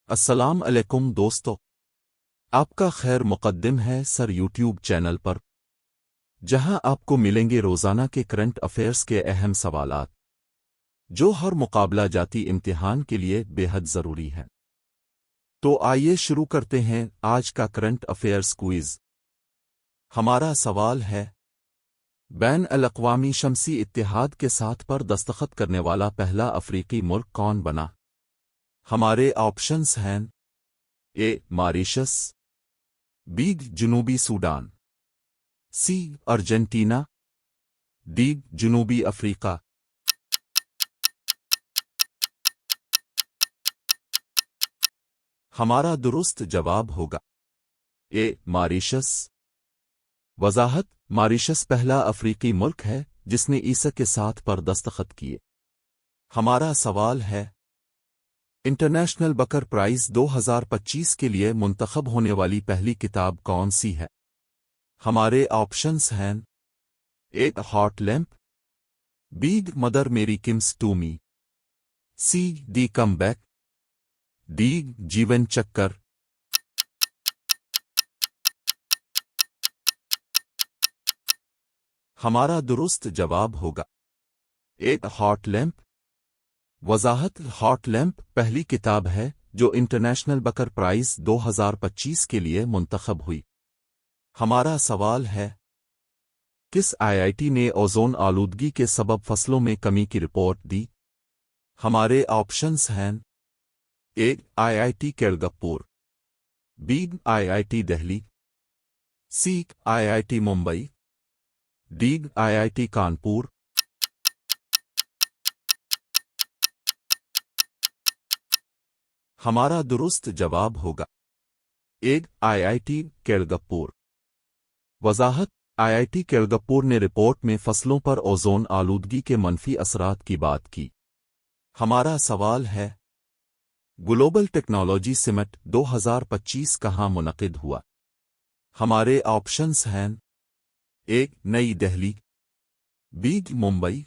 السلام علیکم دوستو، آپ کا خیر مقدم ہے سر یوٹیوب چینل پر، جہاں آپ کو ملیں گے روزانہ کے کرنٹ افیئرز کے اہم سوالات جو ہر مقابلہ جاتی امتحان کے لیے بے حد ضروری ہیں۔ تو آئیے شروع کرتے ہیں آج کا کرنٹ افیئرز کوئز۔ ہمارا سوال ہے، بین الاقوامی شمسی اتحاد کے ساتھ پر دستخط کرنے والا پہلا افریقی ملک کون بنا؟ ہمارے آپشنز ہیں: اے ماریشس، بی جنوبی سوڈان، سی ارجنٹینا، ڈی جنوبی افریقہ۔ ہمارا درست جواب ہوگا اے ماریشس۔ وضاحت: ماریشس پہلا افریقی ملک ہے جس نے عیسی کے ساتھ پر دستخط کیے۔ ہمارا سوال ہے، انٹرنیشنل بکر پرائز 2025 کے لیے منتخب ہونے والی پہلی کتاب کون سی ہے؟ ہمارے آپشنز ہیں: A heart lamp, B mother Mary comes to me, C the come back, D Jeevan Chakkar. ہمارا درست جواب ہوگا اے ہارٹ لیمپ۔ وضاحت: ہارٹ لیمپ پہلی کتاب ہے جو انٹرنیشنل بکر پرائز 2025 کے لیے منتخب ہوئی۔ ہمارا سوال ہے، کس آئی آئی ٹی نے اوزون آلودگی کے سبب فصلوں میں کمی کی رپورٹ دی؟ ہمارے آپشنز ہیں: A I I T Kharagpur, B I I T Delhi, C I I T Mumbai, D I I T Kanpur. ہمارا درست جواب ہوگا اے آئی آئی ٹی کیرگپور۔ وضاحت: آئی آئی ٹی کیرگپور نے رپورٹ میں فصلوں پر اوزون آلودگی کے منفی اثرات کی بات کی۔ ہمارا سوال ہے، گلوبل ٹیکنالوجی سمٹ 2025 کہاں منعقد ہوا؟ ہمارے آپشنز ہیں: A Nai Delhi, B Mumbai,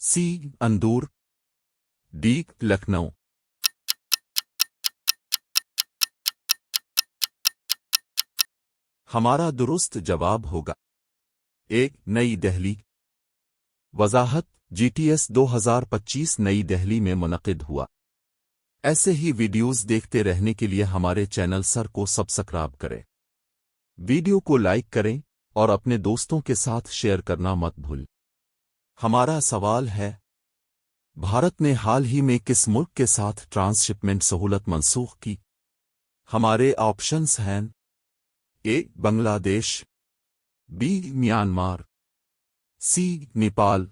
C Indore, D Lucknow. ہمارا درست جواب ہوگا اے نئی دہلی۔ وضاحت: جی ٹی ایس 2025 نئی دہلی میں منعقد ہوا۔ ایسے ہی ویڈیوز دیکھتے رہنے کے لیے ہمارے چینل سر کو سبسکرائب کریں، ویڈیو کو لائک کریں اور اپنے دوستوں کے ساتھ شیئر کرنا مت بھول۔ ہمارا سوال ہے، بھارت نے حال ہی میں کس ملک کے ساتھ ٹرانس شپمنٹ سہولت منسوخ کی؟ ہمارے آپشنز ہیں: A Bangladesh, B Myanmar, C Nepal,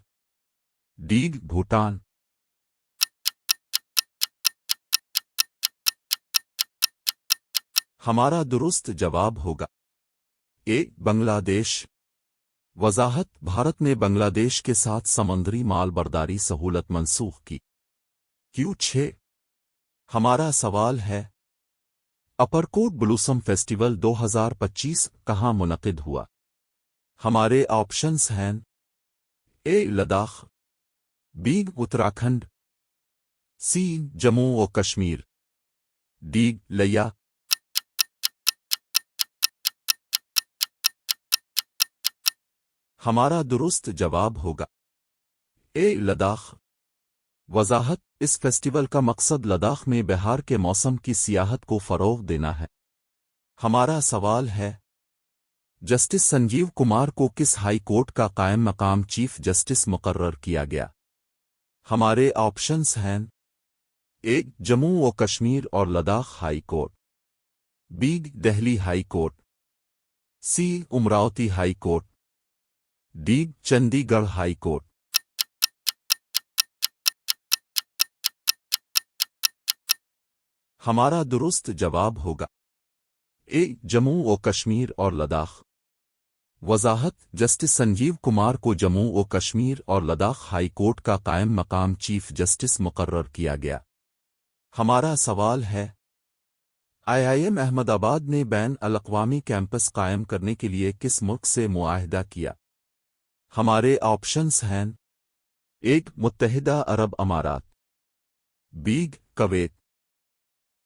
D Bhutan. ہمارا درست جواب ہوگا اے بنگلہ دیش۔ وضاحت: بھارت نے بنگلہ دیش کے ساتھ سمندری مال برداری سہولت منسوخ کی۔ Q6۔ ہمارا سوال ہے، اپرکوٹ بلوسم فیسٹیول 2025 کہاں منعقد ہوا؟ ہمارے آپشنز ہیں: اے لداخ، بی اتراکھنڈ، سی جموں و کشمیر، ڈی لیا۔ ہمارا درست جواب ہوگا اے لداخ۔ وضاحت: اس فیسٹیول کا مقصد لداخ میں بہار کے موسم کی سیاحت کو فروغ دینا ہے۔ ہمارا سوال ہے، جسٹس سنجیو کمار کو کس ہائی کورٹ کا قائم مقام چیف جسٹس مقرر کیا گیا؟ ہمارے آپشنز ہیں: اے جموں و کشمیر اور Ladakh high court, B Delhi high court, C Amaravati high court, D Chandigarh high court. ہمارا درست جواب ہوگا اے جموں و کشمیر اور لداخ۔ وضاحت: جسٹس سنجیو کمار کو جموں و کشمیر اور لداخ ہائی کورٹ کا قائم مقام چیف جسٹس مقرر کیا گیا۔ ہمارا سوال ہے، آئی آئی ایم احمد آباد نے بین الاقوامی کیمپس قائم کرنے کے لیے کس ملک سے معاہدہ کیا؟ ہمارے آپشنز ہیں: اے متحدہ عرب امارات، بی کویت،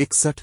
61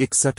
61